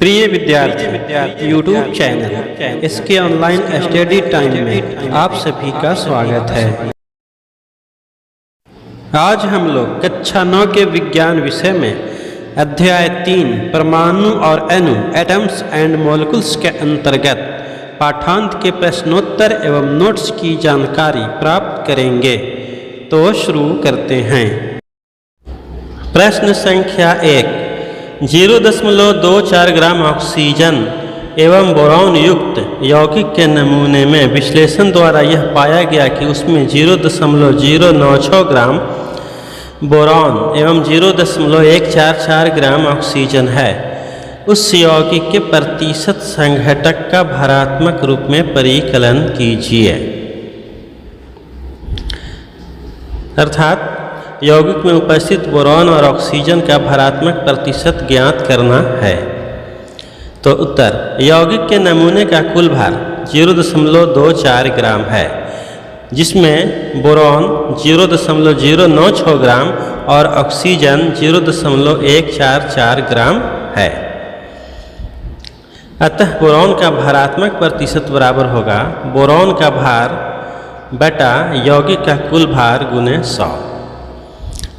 प्रिय विद्यार्थी YouTube channel इसके ऑनलाइन स्टडी टाइम में आप सभी का स्वागत है। आज हम लोग कक्षा 9 के विज्ञान विषय में अध्याय 3 परमाणु और अणु एटम्स एंड मॉलिक्यूल्स के अंतर्गत पाठांत के प्रश्नोत्तर एवं नोट्स की जानकारी प्राप्त करेंगे। तो शुरू करते हैं। प्रश्न संख्या 1, 0.24 ग्राम ऑक्सीजन एवं बोरॉन युक्त यौगिक के नमूने में विश्लेषण द्वारा यह पाया गया कि उसमें 0.096 ग्राम बोरॉन एवं 0.144 ग्राम ऑक्सीजन है। उस यौगिक के प्रतिशत संघटक का भारात्मक रूप में परिकलन कीजिए। अर्थात यौगिक में उपस्थित बोरॉन और ऑक्सीजन का भारात्मक प्रतिशत ज्ञात करना है। तो उत्तर, यौगिक के नमूने का कुल भार 0.24 ग्राम है, जिसमें बोरॉन 0.096 ग्राम और ऑक्सीजन 0.144 ग्राम है। अतः बोरॉन का भारात्मक प्रतिशत बराबर होगा बोरॉन का भार बटा यौगिक का कुल भार गुने 100।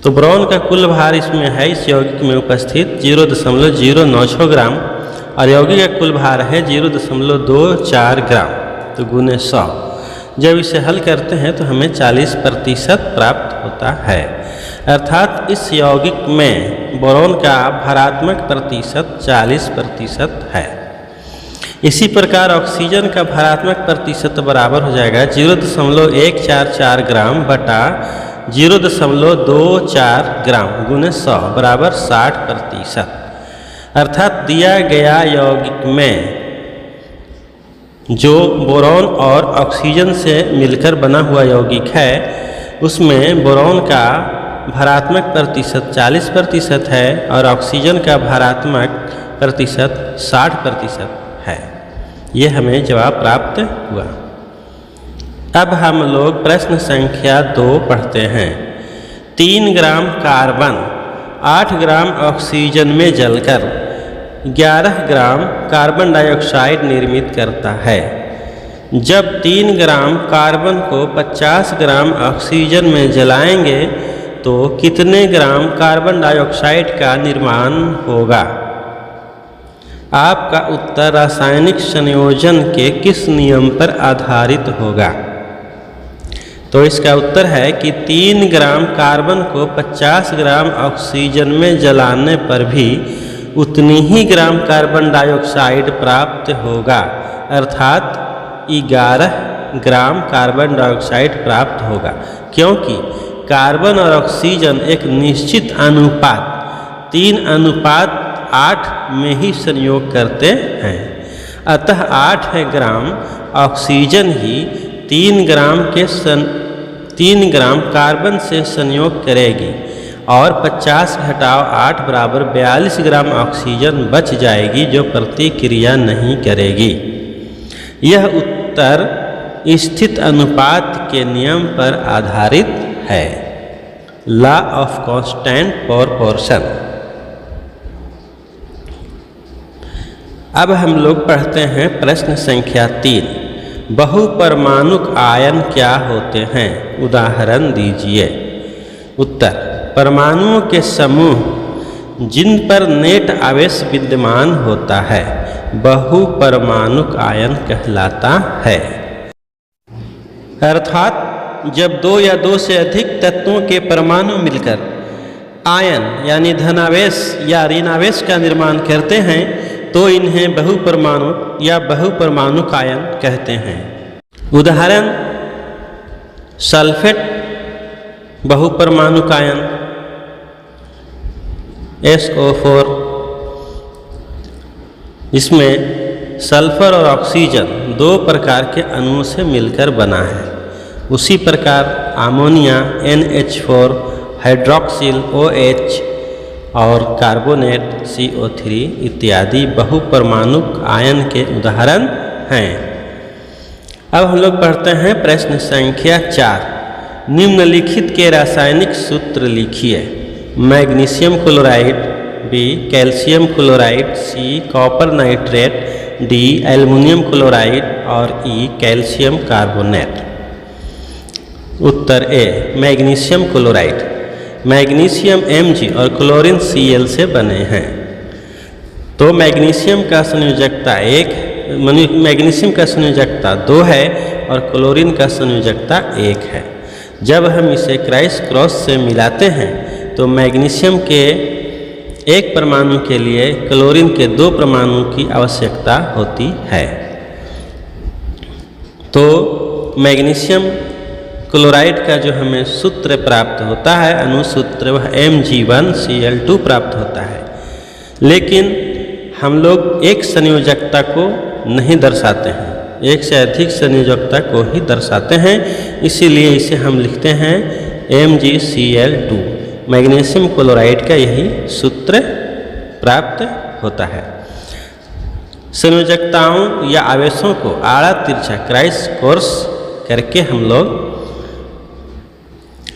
तो बोरॉन का कुल भार इसमें है, इस यौगिक में उपस्थित 0.096 ग्राम और यौगिक का कुल भार है 0.24 ग्राम, तो गुने 100। जब इसे हल करते हैं तो हमें 40% प्राप्त होता है। अर्थात इस यौगिक में बोरॉन का भारात्मक प्रतिशत 40% है। इसी प्रकार ऑक्सीजन का भारात्मक प्रतिशत बराबर हो जाएगा 0.144 ग्राम बटा 0.24 ग्राम गुने 100 बराबर 60%। अर्थात दिया गया यौगिक में जो बोरॉन और ऑक्सीजन से मिलकर बना हुआ यौगिक है, उसमें बोरॉन का भारात्मक प्रतिशत 40% है और ऑक्सीजन का भारात्मक प्रतिशत 60% है। ये हमें जवाब प्राप्त हुआ। अब हम लोग प्रश्न संख्या 2 पढ़ते हैं। 3 ग्राम कार्बन 8 ग्राम ऑक्सीजन में जलकर 11 ग्राम कार्बन डाइऑक्साइड निर्मित करता है। जब 3 ग्राम कार्बन को 50 ग्राम ऑक्सीजन में जलाएंगे तो कितने ग्राम कार्बन डाइऑक्साइड का निर्माण होगा? आपका उत्तर रासायनिक संयोजन के किस नियम पर आधारित होगा? तो इसका उत्तर है कि 3 ग्राम कार्बन को 50 ग्राम ऑक्सीजन में जलाने पर भी उतनी ही ग्राम कार्बन डाइऑक्साइड प्राप्त होगा। अर्थात 11 ग्राम कार्बन डाइऑक्साइड प्राप्त होगा, क्योंकि कार्बन और ऑक्सीजन एक निश्चित अनुपात 3:8 में ही संयोग करते हैं। अतः 8 ग्राम ऑक्सीजन ही 3 ग्राम कार्बन से संयोग करेगी और 50 घटाव 8 बराबर 42 ग्राम ऑक्सीजन बच जाएगी, जो प्रतिक्रिया नहीं करेगी। यह उत्तर स्थित अनुपात के नियम पर आधारित है, लॉ ऑफ कांस्टेंट प्रोपोर्शन। अब हम लोग पढ़ते हैं प्रश्न संख्या 3, बहुपरमाणुक आयन क्या होते हैं? उदाहरण दीजिए। उत्तर, परमाणुओं के समूह जिन पर नेट आवेश विद्यमान होता है बहुपरमाणुक आयन कहलाता है। अर्थात जब 2 या 2 से अधिक तत्वों के परमाणु मिलकर आयन यानी धनावेश या ऋणावेश का निर्माण करते हैं तो इन्हें बहुपरमाणु या बहुपरमाणुक आयन कहते हैं। उदाहरण, सल्फेट बहुपरमाणुक आयन SO4। इसमें सल्फर और ऑक्सीजन 2 प्रकार के अणुओं से मिलकर बना है। उसी प्रकार अमोनिया NH4, हाइड्रोक्सिल OH और कार्बोनेट CO3 इत्यादि बहुपरमाणुक आयन के उदाहरण हैं। अब हम लोग पढ़ते हैं प्रश्न संख्या 4, निम्नलिखित के रासायनिक सूत्र लिखिए। Magnesium chloride B calcium chloride, C copper nitrate, D aluminium chloride और ई कैल्शियम कार्बोनेट। उत्तर A magnesium chloride. Magnesium Mg और क्लोरीन Cl से बने हैं। तो मैग्नीशियम का संयोजकता मैग्नीशियम का संयोजकता 2 है और क्लोरीन का संयोजकता 1 है। जब हम इसे क्राइस क्रॉस से मिलाते हैं तो मैग्नीशियम के 1 परमाणु के लिए क्लोरीन के 2 परमाणु की आवश्यकता होती है। तो मैग्नीशियम क्लोराइड का जो हमें सूत्र प्राप्त होता है, अणुसूत्र, वह Mg1Cl2 प्राप्त होता है। लेकिन हम लोग एक संयोजकता को नहीं दर्शाते हैं, एक से अधिक संयोजकता को ही दर्शाते हैं, इसीलिए इसे हम लिखते हैं MgCl2। मैग्नीशियम क्लोराइड का यही सूत्र प्राप्त होता है। संयोजकताओं या आवेशों को आड़ा तिरछा क्राइस कोर्स करके हम लोग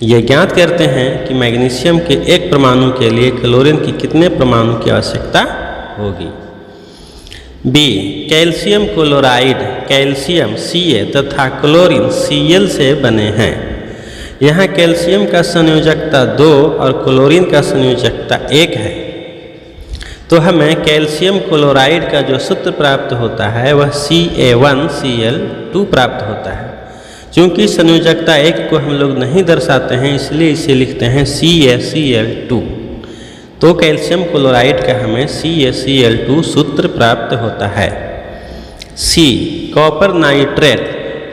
ये ज्ञात करते हैं कि मैग्नीशियम के 1 परमाणु के लिए क्लोरीन की कितने परमाणु की आवश्यकता होगी। B calcium chloride calcium Ca तथा क्लोरीन Cl से बने हैं। यहाँ कैल्शियम का संयोजकता 2 और क्लोरीन का संयोजकता 1 है। तो हमें कैल्शियम क्लोराइड का जो सूत्र प्राप्त होता है वह Ca1Cl2 प्राप्त होता है। चूँकि संयोजकता 1 को हम लोग नहीं दर्शाते हैं, इसलिए इसे लिखते हैं CaCl2। तो कैल्शियम क्लोराइड का हमें CaCl2 सूत्र प्राप्त होता है। C copper nitrate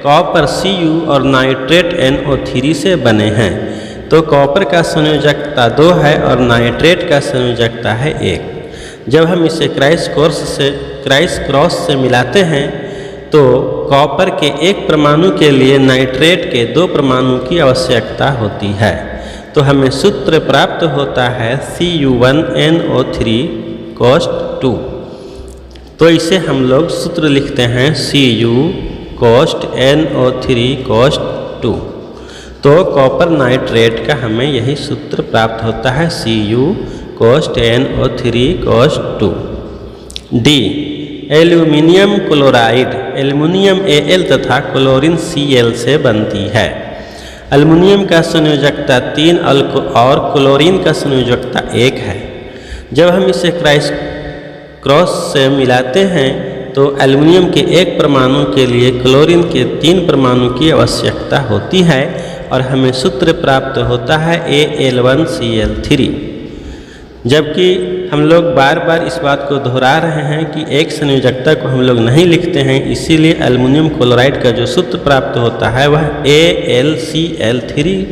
copper Cu और नाइट्रेट NO3 से बने हैं। तो कॉपर का संयोजकता 2 है और नाइट्रेट का संयोजकता है 1। जब हम इसे क्राइस क्रॉस से मिलाते हैं तो कॉपर के 1 परमाणु के लिए नाइट्रेट के 2 परमाणु की आवश्यकता होती है। तो हमें सूत्र प्राप्त होता है Cu1NO3 COS2। तो इसे हम लोग सूत्र लिखते हैं CuCOSNO3 COS2। तो कॉपर नाइट्रेट का हमें यही सूत्र प्राप्त होता है CuCOSNO3 COS2। D aluminium chloride aluminium Al तथा क्लोरीन Cl से बनती है। एल्युमिनियम का संयोजकता 3 और क्लोरीन का संयोजकता 1 है। जब हम इसे क्राइस क्रॉस से मिलाते हैं तो एल्युमिनियम के 1 परमाणु के लिए क्लोरीन के 3 परमाणु की आवश्यकता होती है और हमें सूत्र प्राप्त होता है Al1Cl3। जबकि हम लोग बार बार इस बात को दोहरा रहे हैं कि एक संयोजकता को हम लोग नहीं लिखते हैं, इसीलिए एल्युमिनियम क्लोराइड का जो सूत्र प्राप्त होता है वह AlCl3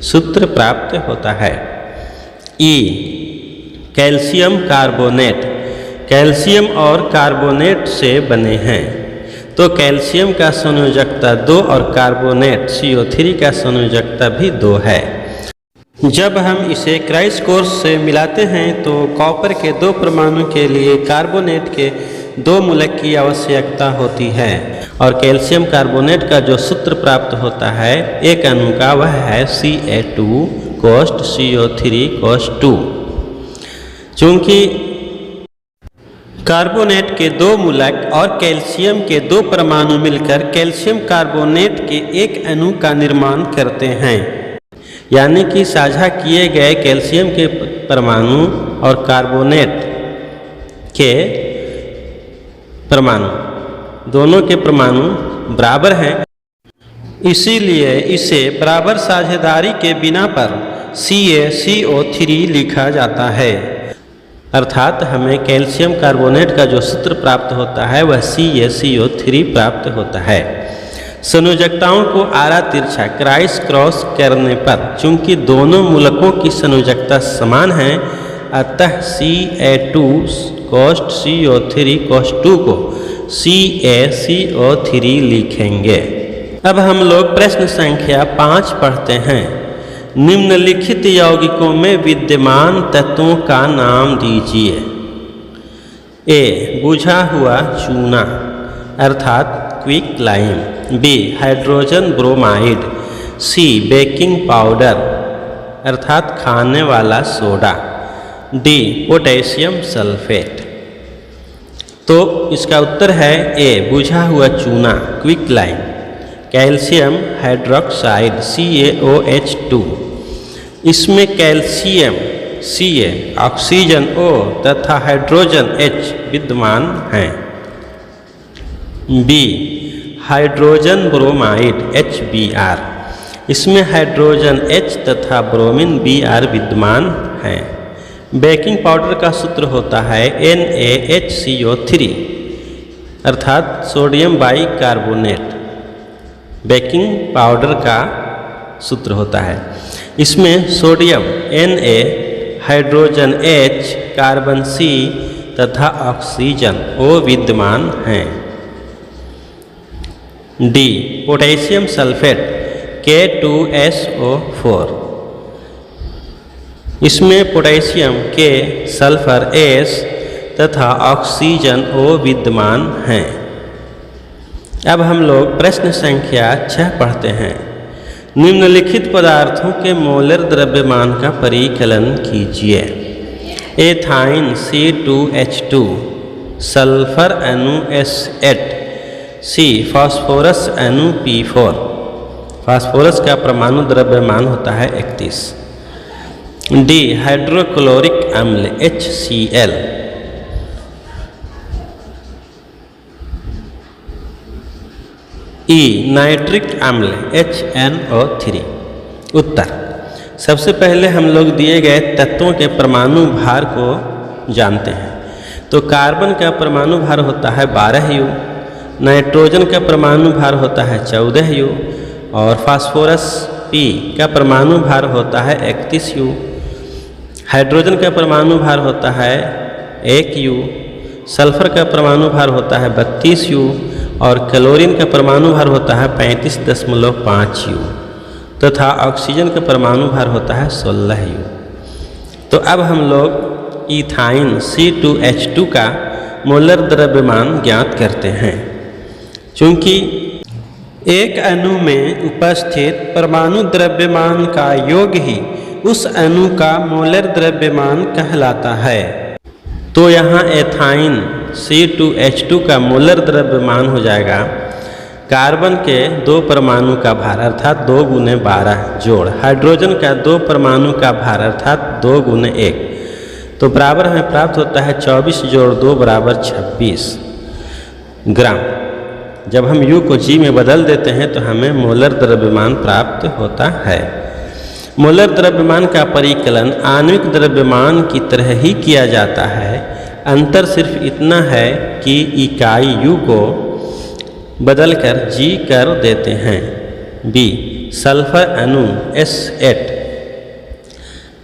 सूत्र प्राप्त होता है। ई कैल्शियम कार्बोनेट कैल्शियम और कार्बोनेट से बने हैं। तो कैल्शियम का संयोजकता 2 और कार्बोनेट CO3 का संयोजकता भी 2 है। जब हम इसे क्राइस कोर्स से मिलाते हैं तो कॉपर के 2 परमाणु के लिए कार्बोनेट के 2 मूलक की आवश्यकता होती है और कैल्शियम कार्बोनेट का जो सूत्र प्राप्त होता है 1 अणु का वह है Ca2COSO3 COS2। चूँकि कार्बोनेट के 2 मूलक और कैल्शियम के 2 परमाणु मिलकर कैल्शियम कार्बोनेट के 1 अणु का निर्माण करते हैं, यानी कि साझा किए गए कैल्शियम के परमाणु और कार्बोनेट के परमाणु दोनों के परमाणु बराबर हैं। इसीलिए इसे बराबर साझेदारी के बिना पर CaCO3 लिखा जाता है। अर्थात हमें कैल्शियम कार्बोनेट का जो सूत्र प्राप्त होता है वह CaCO3 प्राप्त होता है। संयोजकताओं को आड़ा तिरछा क्राइस क्रॉस करने पर चूंकि दोनों मूलकों की संयोजकता समान है, अतः Ca2 COSO3 COS2 को CaCO3 लिखेंगे। अब हम लोग प्रश्न संख्या 5 पढ़ते हैं। निम्नलिखित यौगिकों में विद्यमान तत्वों का नाम दीजिए। ए बुझा हुआ चूना अर्थात quick lime, B hydrogen bromide, C baking powder अर्थात खाने वाला सोडा, डी पोटेशियम सल्फेट। तो इसका उत्तर है ए बुझा हुआ चूना क्विकलाइम, कैल्शियम हाइड्रोक्साइड CaOH2। इसमें कैल्शियम Ca, ऑक्सीजन O तथा हाइड्रोजन H विद्यमान हैं। बी हाइड्रोजन ब्रोमाइड HBr, इसमें हाइड्रोजन H तथा ब्रोमीन Br विद्यमान हैं। बेकिंग पाउडर का सूत्र होता है NaHCO3 अर्थात सोडियम बाइकार्बोनेट, बेकिंग पाउडर का सूत्र होता है। इसमें sodium Na, hydrogen H, carbon C तथा ऑक्सीजन O विद्यमान हैं। डी पोटेशियम सल्फेट K2SO4, इसमें पोटेशियम K, सल्फर S तथा ऑक्सीजन O विद्यमान हैं। अब हम लोग प्रश्न संख्या 6 पढ़ते हैं। निम्नलिखित पदार्थों के मोलर द्रव्यमान का परिकलन कीजिए। एथाइन C2H2, सल्फर अणु S8, सी फास्फोरस अणु P4, फास्फोरस का परमाणु द्रव्यमान होता है 31। डी हाइड्रोक्लोरिक अम्ल HCl, ई नाइट्रिक अम्ल HNO3। उत्तर, सबसे पहले हम लोग दिए गए तत्वों के परमाणु भार को जानते हैं। तो कार्बन का परमाणु भार होता है 12U, नाइट्रोजन का परमाणु भार होता है 14U और फास्फोरस P का परमाणु भार होता है 31U। हाइड्रोजन का परमाणु भार होता है 1U, सल्फर का परमाणु भार होता है 32U और क्लोरीन का परमाणु भार होता है 35.5U तथा ऑक्सीजन का परमाणु भार होता है 16U। तो अब हम लोग इथाइन C2H2 का मोलर द्रव्यमान ज्ञात करते हैं। चूँकि एक अणु में उपस्थित परमाणु द्रव्यमान का योग ही उस अणु का मोलर द्रव्यमान कहलाता है, तो यहाँ एथाइन C2H2 का मोलर द्रव्यमान हो जाएगा कार्बन के 2 परमाणु का भार अर्थात 2 × 12 जोड़ हाइड्रोजन का 2 परमाणु का भार अर्थात 2 × 1, तो बराबर हमें प्राप्त होता है 24 जोड़ 2 बराबर 26 ग्राम। जब हम U को G में बदल देते हैं तो हमें मोलर द्रव्यमान प्राप्त होता है। मोलर द्रव्यमान का परिकलन आणविक द्रव्यमान की तरह ही किया जाता है, अंतर सिर्फ इतना है कि इकाई U को बदलकर G कर देते हैं। बी सल्फर अणु S8,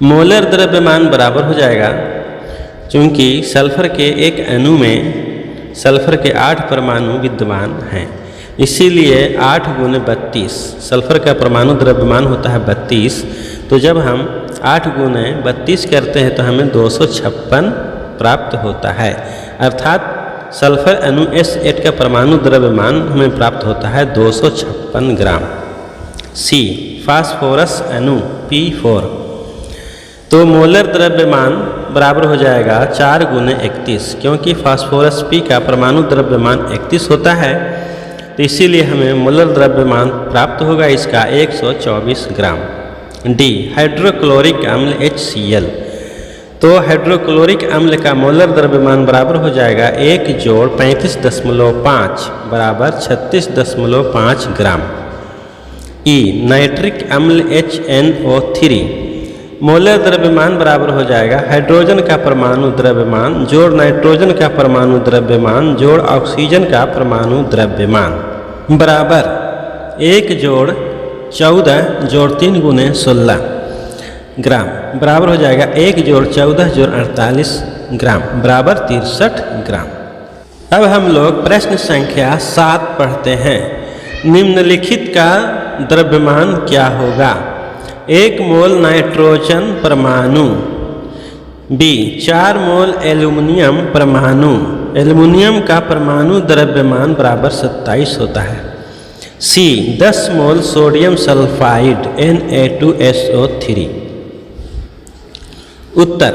मोलर द्रव्यमान बराबर हो जाएगा, चूँकि सल्फर के एक अणु में सल्फर के 8 परमाणु विद्यमान हैं, इसीलिए 8 × 32 सल्फर का परमाणु द्रव्यमान होता है 32। तो जब हम 8 × 32 करते हैं तो हमें 256 प्राप्त होता है, अर्थात सल्फर अणु S8 का परमाणु द्रव्यमान हमें प्राप्त होता है 256 ग्राम। सी फास्फोरस अणु P4, तो मोलर द्रव्यमान बराबर हो जाएगा 4 × 31, क्योंकि फास्फोरस P का परमाणु द्रव्यमान 31 होता है, तो इसीलिए हमें मोलर द्रव्यमान प्राप्त होगा इसका 124 ग्राम। डी हाइड्रोक्लोरिक अम्ल HCl, तो हाइड्रोक्लोरिक अम्ल का मोलर द्रव्यमान बराबर हो जाएगा 1 जोड़ 35.5 बराबर 36.5 ग्राम। ई नाइट्रिक अम्ल HNO3, मोलर द्रव्यमान बराबर हो जाएगा हाइड्रोजन का परमाणु द्रव्यमान जोड़ नाइट्रोजन का परमाणु द्रव्यमान जोड़ ऑक्सीजन का परमाणु द्रव्यमान बराबर 1 जोड़ 14 जोड़ 3 × 16 ग्राम बराबर हो जाएगा 1 जोड़ 14 जोड़ 48 ग्राम बराबर 63 ग्राम। अब हम लोग प्रश्न संख्या 7 पढ़ते हैं। निम्नलिखित का द्रव्यमान क्या होगा? 1 मोल नाइट्रोजन परमाणु, बी 4 मोल एल्युमिनियम परमाणु, एल्युमिनियम का परमाणु द्रव्यमान बराबर 27 होता है। सी 10 मोल सोडियम सल्फाइड Na2SO3। उत्तर,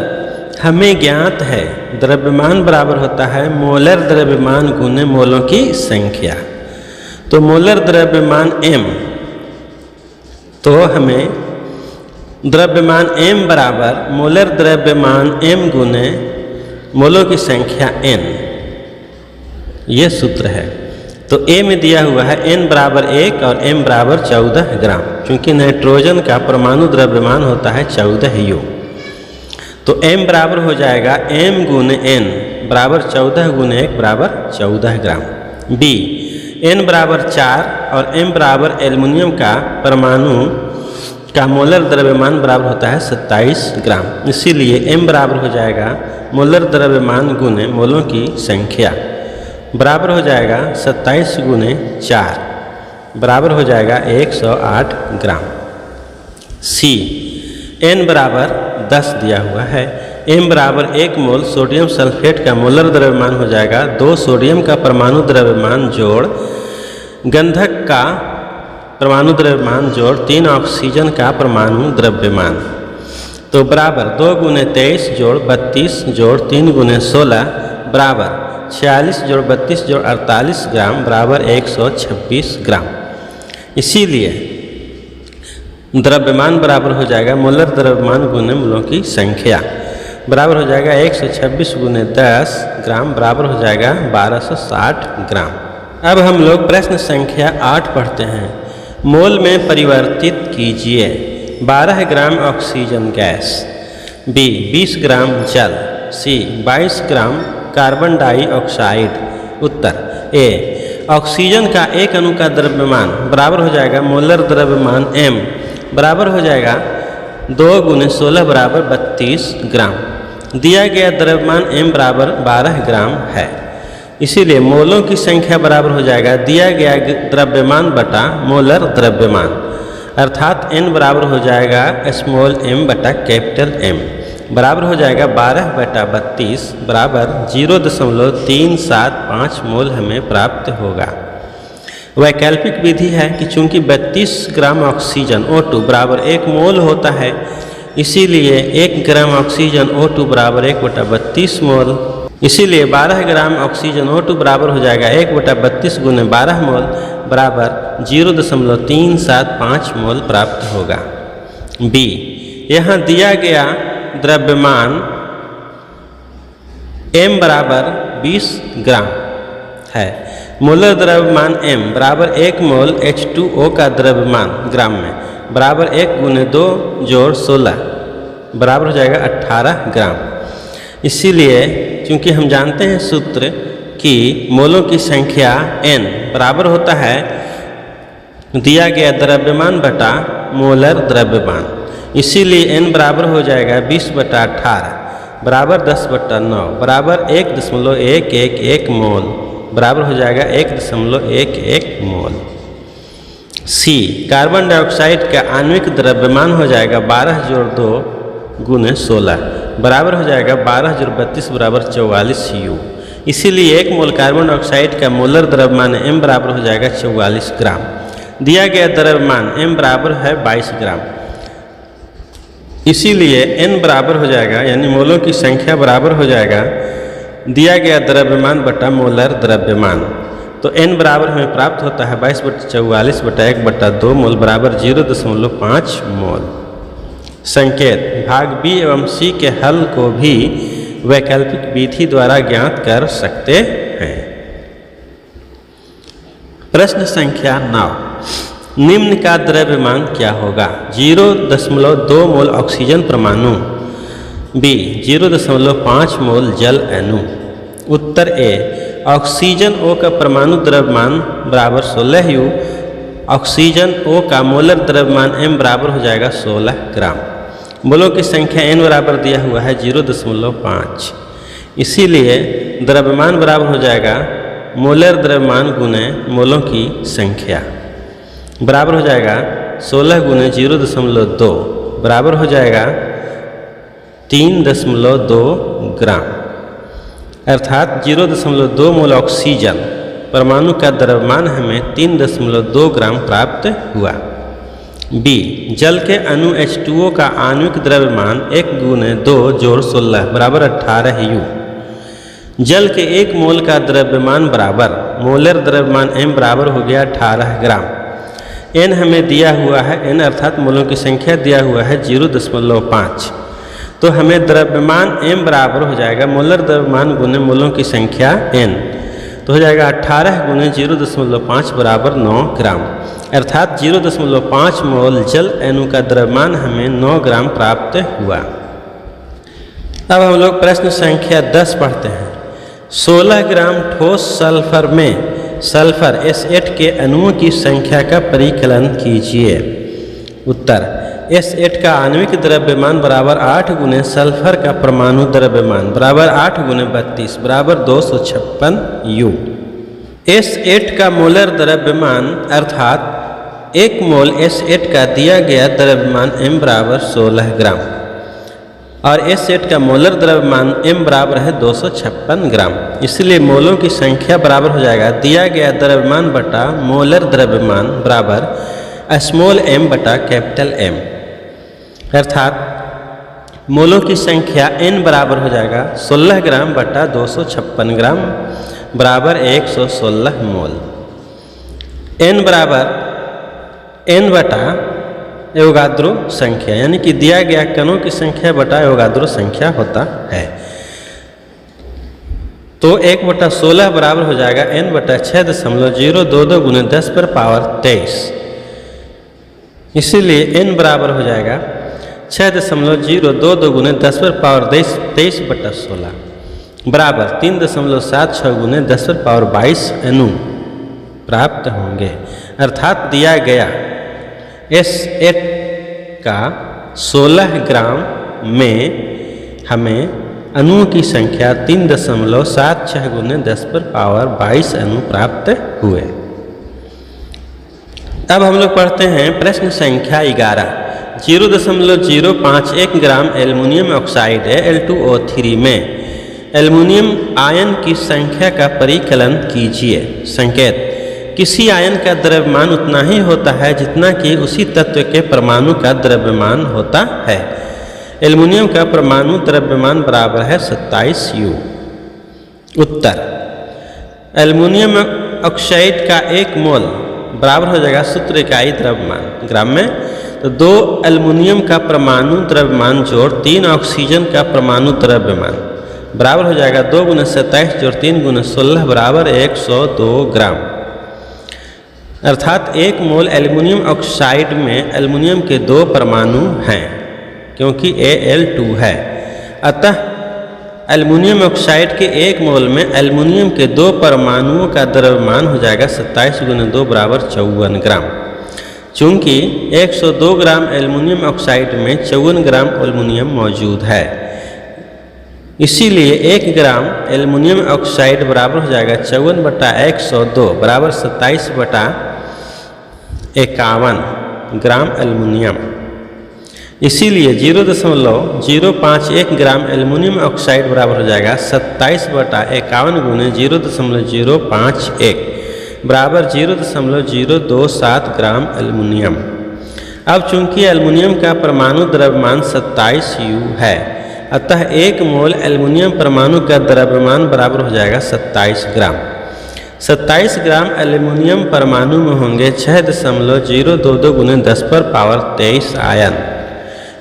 हमें ज्ञात है द्रव्यमान बराबर होता है मोलर द्रव्यमान गुने मोलों की संख्या। तो मोलर द्रव्यमान m, तो हमें द्रव्यमान m बराबर मोलर द्रव्यमान m गुने मोलों की संख्या n, ये सूत्र है। तो a में दिया हुआ है n बराबर 1 और m बराबर 14 ग्राम, क्योंकि नाइट्रोजन का परमाणु द्रव्यमान होता है 14 U। तो m बराबर हो जाएगा m गुने n बराबर 14 गुने 1 बराबर 14 ग्राम। b, n बराबर 4 और m बराबर एल्युमिनियम का परमाणु का मोलर द्रव्यमान बराबर होता है 27 ग्राम। इसीलिए m बराबर हो जाएगा मोलर द्रव्यमान गुने मोलों की संख्या बराबर हो जाएगा 27 गुने 4 बराबर हो जाएगा 108 ग्राम। c, n बराबर 10 दिया हुआ है। m बराबर 1 मोल सोडियम सल्फेट का मोलर द्रव्यमान हो जाएगा 2 सोडियम का परमाणु द्रव्यमान जोड़ गंधक का परमाणु द्रव्यमान जोड़ 3 ऑक्सीजन का परमाणु द्रव्यमान। तो बराबर 2 गुने 23 जोड़ 32 जोड़ 3 गुने 16 बराबर 46 जोड़ 32 जोड़ 48 ग्राम बराबर 126 ग्राम। इसीलिए द्रव्यमान बराबर हो जाएगा मोलर द्रव्यमान गुने मोलों की संख्या बराबर हो जाएगा 126 गुने 10 ग्राम बराबर हो जाएगा 1260 ग्राम। अब हम लोग प्रश्न संख्या 8 पढ़ते हैं। मोल में परिवर्तित कीजिए 12 ग्राम ऑक्सीजन गैस, b 20 ग्राम जल, c 22 gram carbon dioxide. Uttar a, oxygen का एक अणु का द्रव्यमान बराबर हो जाएगा मोलर द्रव्यमान m बराबर हो जाएगा 2 गुने 16 बराबर 32 ग्राम। दिया गया द्रव्यमान m बराबर 12 ग्राम है, इसीलिए मोलों की संख्या बराबर हो जाएगा दिया गया द्रव्यमान बटा मोलर द्रव्यमान, अर्थात n बराबर हो जाएगा स्मॉल m बटा कैपिटल M बराबर हो जाएगा 12 बटा 32 बराबर 0.375 मोल हमें प्राप्त होगा। वैकल्पिक विधि है कि चूंकि 32 ग्राम ऑक्सीजन O2 बराबर 1 मोल होता है, इसीलिए 1 ग्राम ऑक्सीजन O2 बराबर 1 बटा 32 मोल, इसीलिए 12 ग्राम ऑक्सीजन O2 बराबर हो जाएगा 1 बटा 32 गुने 12 मोल बराबर 0.375 मोल प्राप्त होगा। b, यहाँ दिया गया द्रव्यमान m बराबर 20 ग्राम है। मोलर द्रव्यमान m बराबर 1 मोल H2O का द्रव्यमान ग्राम में बराबर 1 गुने 2 जोड़ 16 बराबर हो जाएगा 18 ग्राम। इसीलिए चूंकि हम जानते हैं सूत्र कि मोलों की संख्या n बराबर होता है दिया गया द्रव्यमान बटा मोलर द्रव्यमान, इसीलिए n बराबर हो जाएगा 20 बटा 18 बराबर 10 बटा 9 बराबर 1.111 मोल बराबर हो जाएगा 1.11 मोल। c, कार्बन डाइऑक्साइड का आणविक द्रव्यमान हो जाएगा 12 जोड़ 2 गुने 16 बराबर हो जाएगा 12 जोड़ 32 बराबर 44 U। इसीलिए 1 मोल कार्बन डाइऑक्साइड का मोलर द्रव्यमान m बराबर हो जाएगा 44 ग्राम। दिया गया द्रव्यमान m बराबर है 22 ग्राम, इसीलिए n बराबर हो जाएगा यानी मोलों की संख्या बराबर हो जाएगा दिया गया द्रव्यमान बटा मोलर द्रव्यमान। तो n बराबर हमें प्राप्त होता है 22 बटा 44 बटा 1 बटा 2 मोल बराबर 0.5 मोल। संकेत, भाग b एवं c के हल को भी वैकल्पिक विधि द्वारा ज्ञात कर सकते हैं। प्रश्न संख्या 9, निम्न का द्रव्यमान क्या होगा? 0.2 मोल ऑक्सीजन परमाणु, b 0.5 मोल जल अणु। उत्तर ए, ऑक्सीजन O का परमाणु द्रव्यमान बराबर 16 U, ऑक्सीजन O का मोलर द्रव्यमान m बराबर हो जाएगा 16 ग्राम। मोलों की संख्या n बराबर दिया हुआ है 0.5, इसीलिए द्रव्यमान बराबर हो जाएगा मोलर द्रव्यमान गुने मोलों की संख्या बराबर हो जाएगा 16 गुने 0.2 बराबर हो जाएगा 3.2 ग्राम, अर्थात 0.2 मोल ऑक्सीजन परमाणु का द्रव्यमान हमें 3.2 ग्राम प्राप्त हुआ। बी जल के अणु H2O का आणविक द्रव्यमान 1 × 2 + 16 बराबर 18 U। जल के 1 मोल का द्रव्यमान बराबर मोलर द्रव्यमान m बराबर हो गया 18 ग्राम। n हमें दिया हुआ है, n अर्थात मोलों की संख्या दिया हुआ है 0.5। तो हमें द्रव्यमान m बराबर हो जाएगा मोलर द्रव्यमान गुने मोलों की संख्या n, तो हो जाएगा 18 × 0.5 बराबर 9 ग्राम। अर्थात 0.5 मोल जल अणु का द्रव्यमान हमें 9 ग्राम प्राप्त हुआ। अब हम लोग प्रश्न संख्या 10 पढ़ते हैं। 16 ग्राम ठोस सल्फर में सल्फर S8 के अणुओं की संख्या का परिकलन कीजिए। उत्तर S8 का आणविक द्रव्यमान बराबर 8 × सल्फर का परमाणु द्रव्यमान बराबर 8 × 32 बराबर 256 U। S8 का मोलर द्रव्यमान अर्थात 1 मोल S8 का दिया गया द्रव्यमान m बराबर 16 ग्राम और S8 का मोलर द्रव्यमान m बराबर है 256 ग्राम। इसलिए मोलों की संख्या बराबर हो जाएगा दिया गया द्रव्यमान बटा मोलर द्रव्यमान बराबर स्मॉल m बटा कैपिटल M। अर्थात मोलों की संख्या n बराबर हो जाएगा 16 ग्राम बटा 256 ग्राम बराबर 116 मोल। n बराबर n बटा एवोगाद्रो संख्या, यानी कि दिया गया कणों की संख्या बटा एवोगाद्रो संख्या होता है। तो 1/16 बराबर हो जाएगा n बटा 6.022 × 10⁻23। इसीलिए n बराबर हो जाएगा 6.022 × 10⁻23/16 बराबर 3.76 × 10⁻22 अणु प्राप्त होंगे। अर्थात दिया गया S8 का 16 ग्राम में हमें अणुओं की संख्या 3.76 × 10⁻22 अणु प्राप्त हुए। अब हम लोग पढ़ते हैं प्रश्न संख्या 11। 0.051 ग्राम एल्युमिनियम ऑक्साइड है Al2O3 में एल्युमिनियम आयन की संख्या का परिकलन कीजिए। संकेत किसी आयन का द्रव्यमान उतना ही होता है जितना कि उसी तत्व के परमाणु का द्रव्यमान होता है। एल्युमिनियम का परमाणु द्रव्यमान बराबर है 27 U। उत्तर एल्युमिनियम ऑक्साइड का 1 मोल बराबर हो जाएगा सूत्र इकाई द्रव्यमान ग्राम में, तो 2 एल्युमिनियम का परमाणु द्रव्यमान जोड़ 3 ऑक्सीजन का परमाणु द्रव्यमान बराबर हो जाएगा 2 × 27 जोड़ 3 × 16 बराबर 102 ग्राम। अर्थात 1 मोल एल्युमिनियम ऑक्साइड में एल्युमिनियम के 2 परमाणु हैं क्योंकि Al2 है। अतः एल्युमिनियम ऑक्साइड के 1 मोल में एल्युमिनियम के 2 परमाणुओं का द्रव्यमान हो जाएगा 27 × 2 बराबर 54 ग्राम। चूँकि 102 ग्राम एल्युमिनियम ऑक्साइड में 54 ग्राम एल्युमिनियम मौजूद है, इसीलिए 1 ग्राम एल्युमिनियम ऑक्साइड बराबर हो जाएगा 54/102 बराबर 27/51 ग्राम एल्युमिनियम। इसीलिए 0.051 ग्राम एल्युमिनियम ऑक्साइड बराबर हो जाएगा 27/51 × 0.051 बराबर 0.027 ग्राम एल्युमिनियम। अब चूंकि एल्युमिनियम का परमाणु द्रव्यमान 27 U है, अतः 1 मोल एल्युमिनियम परमाणु का द्रव्यमान बराबर हो जाएगा 27 ग्राम। 27 ग्राम एल्युमिनियम परमाणु में होंगे 6.022 × 10⁻23 आयन।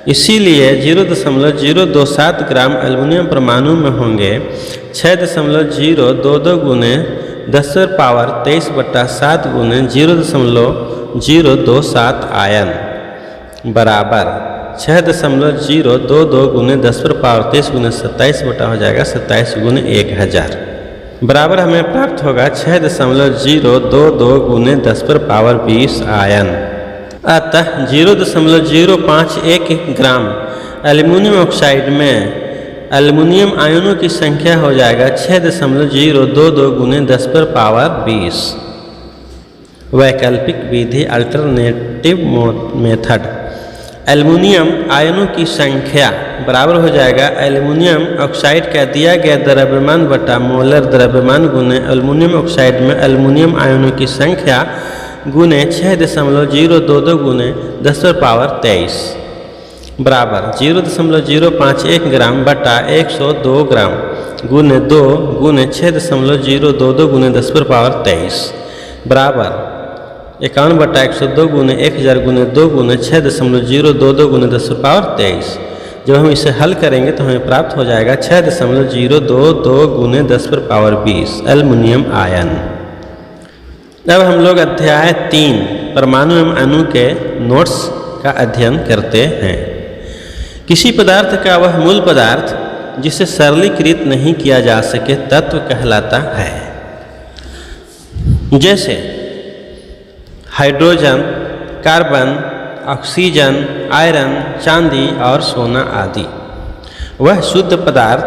इसीलिए 0.027 ग्राम एल्युमिनियम परमाणु में होंगे 6.022 × 10⁻23/7 × 0.027 आयन बराबर 6.022 × 10⁻23 × 27 बटा हो जाएगा 27 × 1000 बराबर हमें प्राप्त होगा 6.022 × 10⁻20 आयन। अतः 0.051 ग्राम एल्युमिनियम ऑक्साइड में एल्युमिनियम आयनों की संख्या हो जाएगा 6.022 × 10⁻20। वैकल्पिक विधि अल्टरनेटिव मेथड। एल्युमिनियम आयनों की संख्या बराबर हो जाएगा एल्युमिनियम ऑक्साइड का दिया गया द्रव्यमान बटा मोलर द्रव्यमान गुने एल्युमिनियम ऑक्साइड में एल्युमिनियम आयनों की संख्या गुने 6.022 गुने 10⁻23 बराबर 0.051 ग्राम बटा 102 ग्राम गुने 2 गुने 6.022 गुने 10⁻23 बराबर 51/102 गुने 1000 गुने 2 गुने 6.022 गुने 10⁻23। जब हम इसे हल करेंगे तो हमें प्राप्त हो जाएगा 6.022 गुने 10⁻20 एल्युमिनियम आयन। अब हम लोग अध्याय 3 परमाणु एवं अणु के नोट्स का अध्ययन करते हैं। किसी पदार्थ का वह मूल पदार्थ जिसे सरलीकृत नहीं किया जा सके तत्व कहलाता है। जैसे हाइड्रोजन, कार्बन, ऑक्सीजन, आयरन, चांदी और सोना आदि। वह शुद्ध पदार्थ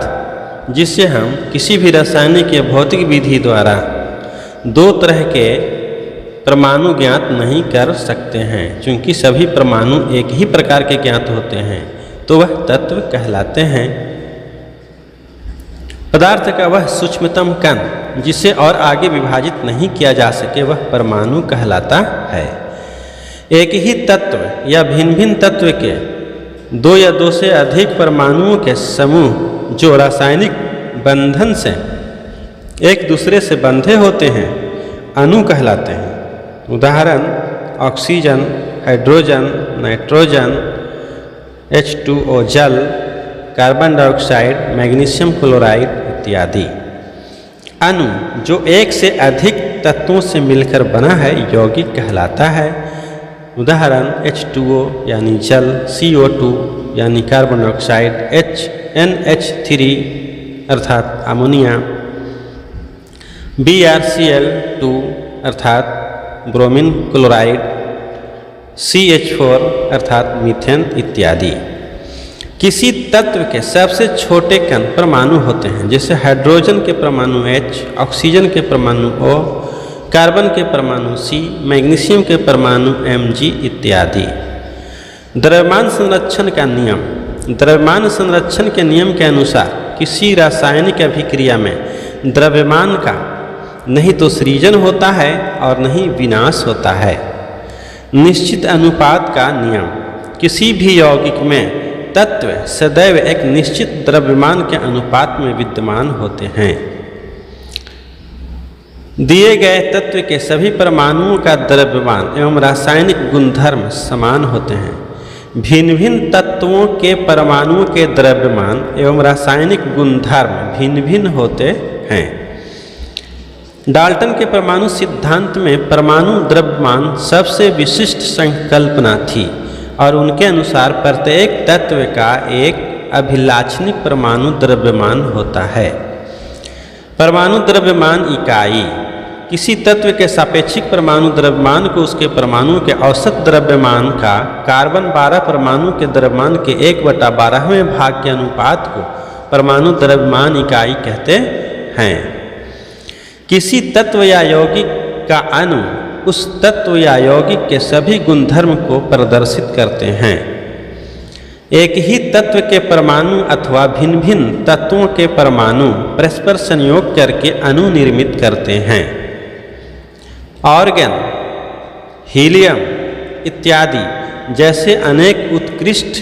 जिससे हम किसी भी रासायनिक या भौतिक विधि द्वारा दो तरह के परमाणु ज्ञात नहीं कर सकते हैं, क्योंकि सभी परमाणु एक ही प्रकार के ज्ञात होते हैं, तो वह तत्व कहलाते हैं। पदार्थ का वह सूक्ष्मतम कण जिसे और आगे विभाजित नहीं किया जा सके वह परमाणु कहलाता है। एक ही तत्व या भिन्न भिन्न तत्व के दो या दो से अधिक परमाणुओं के समूह जो रासायनिक बंधन से एक दूसरे से बंधे होते हैं अणु कहलाते हैं। उदाहरण ऑक्सीजन, हाइड्रोजन, नाइट्रोजन, H2O जल, कार्बन डाइऑक्साइड, मैग्नीशियम क्लोराइड इत्यादि। अणु जो एक से अधिक तत्वों से मिलकर बना है यौगिक कहलाता है। उदाहरण H2O यानी जल, CO2 यानी कार्बन डाइऑक्साइड, NH3 अर्थात अमोनिया, BrCl2 अर्थात ब्रोमीन क्लोराइड, CH4 अर्थात मीथेन इत्यादि। किसी तत्व के सबसे छोटे कण परमाणु होते हैं, जैसे हाइड्रोजन के परमाणु H, ऑक्सीजन के परमाणु O, कार्बन के परमाणु C, मैग्नीशियम के परमाणु Mg इत्यादि। द्रव्यमान संरक्षण का नियम। द्रव्यमान संरक्षण के नियम के अनुसार किसी रासायनिक अभिक्रिया में द्रव्यमान का नहीं तो सृजन होता है और नहीं विनाश होता है। निश्चित अनुपात का नियम। किसी भी यौगिक में तत्व सदैव एक निश्चित द्रव्यमान के अनुपात में विद्यमान होते हैं। दिए गए तत्व के सभी परमाणुओं का द्रव्यमान एवं रासायनिक गुणधर्म समान होते हैं। भिन्न भिन्न तत्वों के परमाणुओं के द्रव्यमान एवं रासायनिक गुणधर्म भिन्न भिन्न होते हैं। डाल्टन के परमाणु सिद्धांत में परमाणु द्रव्यमान सबसे विशिष्ट संकल्पना थी और उनके अनुसार प्रत्येक तत्व का एक अभिलाक्षणिक परमाणु द्रव्यमान होता है। परमाणु द्रव्यमान इकाई। किसी तत्व के सापेक्षिक परमाणु द्रव्यमान को उसके परमाणु के औसत द्रव्यमान का कार्बन 12 परमाणु के द्रव्यमान के 1/12वें भाग के अनुपात को परमाणु द्रव्यमान इकाई कहते हैं। किसी तत्व या यौगिक का अणु उस तत्व या यौगिक के सभी गुणधर्म को प्रदर्शित करते हैं। एक ही तत्व के परमाणु अथवा भिन्न भिन्न तत्वों के परमाणु परस्पर संयोग करके अणु निर्मित करते हैं। ऑर्गन, हीलियम इत्यादि जैसे अनेक उत्कृष्ट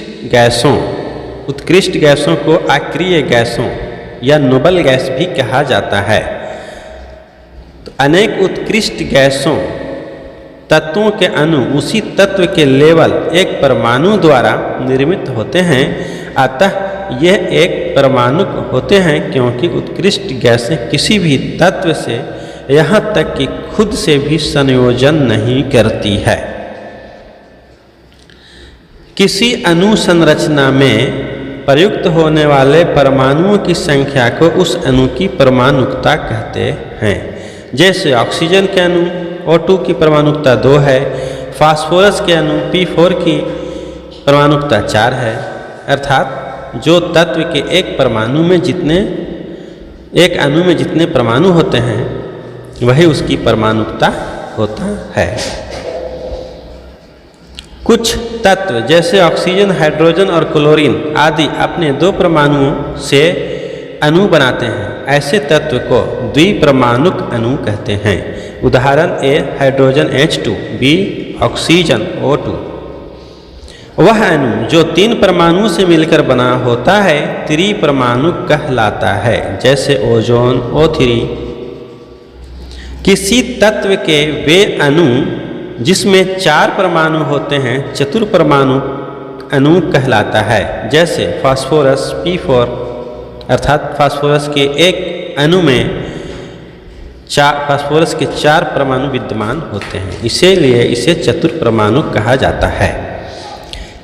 गैसों को अक्रिय गैसों या नोबल गैस भी कहा जाता है। तो अनेक उत्कृष्ट गैसों तत्वों के अणु उसी तत्व के लेवल एक परमाणु द्वारा निर्मित होते हैं, अतः यह एक परमाणु होते हैं क्योंकि उत्कृष्ट गैसें किसी भी तत्व से यहाँ तक कि खुद से भी संयोजन नहीं करती है। किसी अणु संरचना में प्रयुक्त होने वाले परमाणुओं की संख्या को उस अणु की परमाणुकता कहते हैं। जैसे ऑक्सीजन के अणु O2 की परमाणुकता 2 है, फास्फोरस के अणु P4 की परमाणुकता 4 है। अर्थात जो तत्व के एक अणु में जितने परमाणु होते हैं वही उसकी परमाणुकता होता है। कुछ तत्व जैसे ऑक्सीजन, हाइड्रोजन और क्लोरीन आदि अपने 2 परमाणुओं से अणु बनाते हैं। ऐसे तत्व को द्विपरमाणुक अणु कहते हैं। उदाहरण ए hydrogen H2, B oxygen O2। वह अणु जो 3 परमाणु से मिलकर बना होता है त्रिपरमाणुक कहलाता है, जैसे ओजोन O3। किसी तत्व के वे अणु जिसमें 4 परमाणु होते हैं चतुर्परमाणु अणु कहलाता है, जैसे फास्फोरस P4, अर्थात फास्फोरस के एक अणु में फास्फोरस के 4 परमाणु विद्यमान होते हैं, इसीलिए इसे चतुर्परमाणुक कहा जाता है।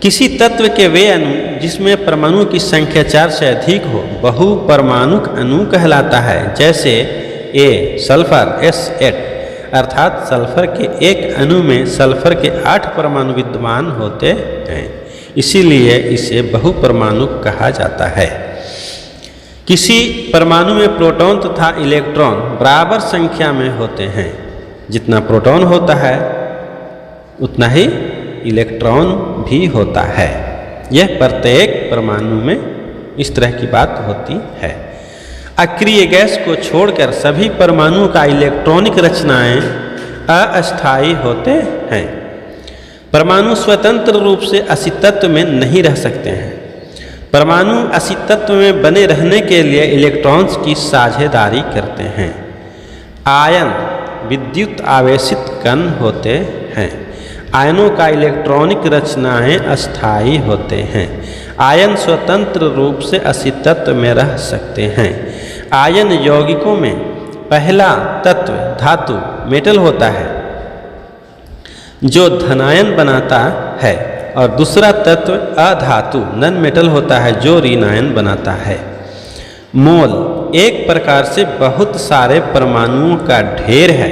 किसी तत्व के वे अणु जिसमें परमाणु की संख्या 4 से अधिक हो बहुपरमाणुक अणु कहलाता है, जैसे ए सल्फर S8, अर्थात सल्फर के एक अणु में सल्फर के 8 परमाणु विद्यमान होते हैं, इसीलिए इसे बहुपरमाणुक कहा जाता है। किसी परमाणु में प्रोटॉन तथा इलेक्ट्रॉन बराबर संख्या में होते हैं। जितना प्रोटॉन होता है उतना ही इलेक्ट्रॉन भी होता है। यह प्रत्येक परमाणु में इस तरह की बात होती है। अक्रिय गैस को छोड़कर सभी परमाणुओं का इलेक्ट्रॉनिक रचनाएं अस्थायी होते हैं। परमाणु स्वतंत्र रूप से अस्तित्व में नहीं रह सकते हैं। परमाणु अस्तित्व में बने रहने के लिए इलेक्ट्रॉन्स की साझेदारी करते हैं। आयन विद्युत आवेशित कण होते हैं। आयनों का इलेक्ट्रॉनिक रचनाएं अस्थायी होते हैं। आयन स्वतंत्र रूप से अस्तित्व में रह सकते हैं। आयन यौगिकों में पहला तत्व धातु मेटल होता है जो धनायन बनाता है, और दूसरा तत्व अधातु नॉन मेटल होता है जो ऋणायन बनाता है। मोल एक प्रकार से बहुत सारे परमाणुओं का ढेर है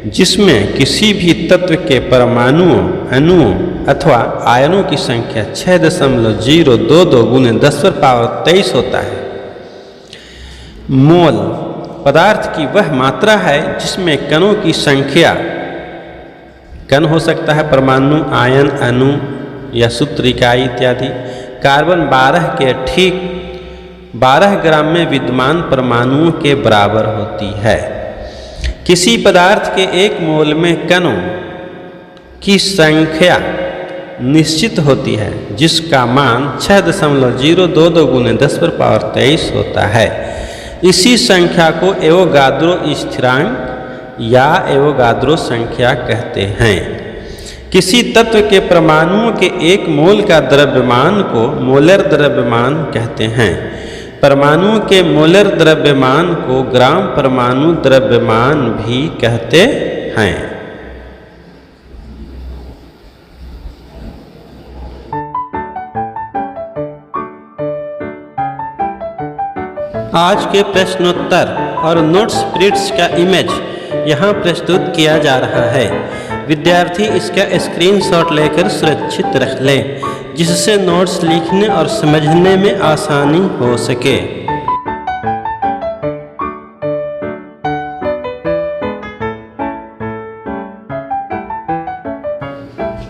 जिसमें किसी भी तत्व के परमाणुओं, अणुओं अथवा आयनों की संख्या 6.022 × 10⁻23 होता है। मोल पदार्थ की वह मात्रा है जिसमें कणों की संख्या, कण हो सकता है परमाणु, आयन, अणु या सूत्र इकाई इत्यादि, कार्बन 12 के ठीक 12 ग्राम में विद्यमान परमाणुओं के बराबर होती है। किसी पदार्थ के एक मोल में कणों की संख्या निश्चित होती है जिसका मान 6.022 × 10⁻23 होता है। इसी संख्या को एवोगाद्रो स्थिरांक या एवोगाद्रो संख्या कहते हैं। किसी तत्व के परमाणुओं के एक मोल का द्रव्यमान को मोलर द्रव्यमान कहते हैं। परमाणुओं के मोलर द्रव्यमान को ग्राम परमाणु द्रव्यमान भी कहते हैं। आज के प्रश्नोत्तर और नोट्स प्रिंट्स का इमेज यहाँ प्रस्तुत किया जा रहा है। विद्यार्थी इसका स्क्रीनशॉट लेकर सुरक्षित रख लें जिससे नोट्स लिखने और समझने में आसानी हो सके।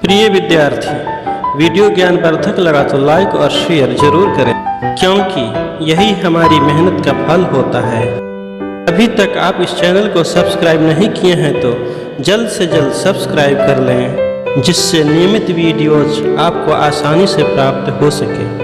प्रिय विद्यार्थी, वीडियो ज्ञानवर्धक लगा तो लाइक और शेयर जरूर करें, क्योंकि यही हमारी मेहनत का फल होता है। अभी तक आप इस चैनल को सब्सक्राइब नहीं किए हैं तो जल्द से जल्द सब्सक्राइब कर लें जिससे नियमित वीडियोज आपको आसानी से प्राप्त हो सके।